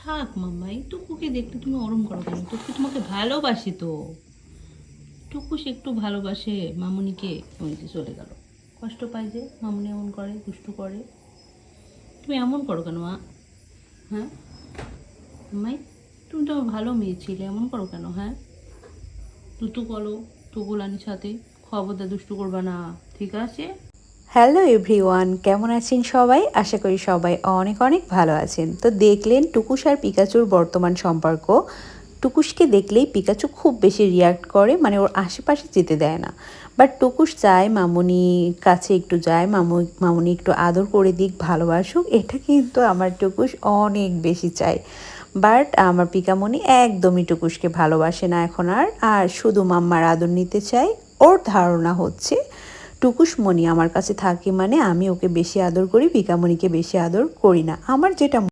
থাক মাম্মাই, টুকুকে দেখতে তুমি ওরম করো কেন? টুকু তোমাকে ভালোবাসে তো। টুকুস একটু ভালোবাসে মামুনিকে। ওই যে চলে গেল। কষ্ট পায় যে মামুনি এমন করে, দুষ্টু করে। তুমি এমন করো কেন মা? হ্যাঁ মাম্মাই, তুমি তো ভালো মেয়ে ছিলে, এমন করো কেন? হ্যাঁ, তুতু বলো টুকুলানির সাথে, খবরদার দুষ্টু করবা না, ঠিক আছে? হ্যালো এভরিওয়ান, কেমন আছেন সবাই? আশা করি সবাই অনেক অনেক ভালো আছেন। তো দেখলেন টুকুস আর পিকাচুর বর্তমান সম্পর্ক। টুকুসকে দেখলেই পিকাচু খুব বেশি রিয়াক্ট করে, মানে ওর আশেপাশে যেতে দেয় না। বাট টুকুস চায় মামুনির কাছে একটু যায়, মামুনি একটু আদর করে দিক, ভালোবাসুক। এটা কিন্তু আমার টুকুস অনেক বেশি চায়। বাট আমার পিকামণি একদমই টুকুসকে ভালোবাসে না এখন আর, আর শুধু মাম্মার আদর নিতে চায়। ওর ধারণা হচ্ছে টুকুসমণি আমার কাছে থাকে মানে আমি ওকে বেশি আদর করি, পিকামণিকে বেশি আদর করি না। আমার যেটা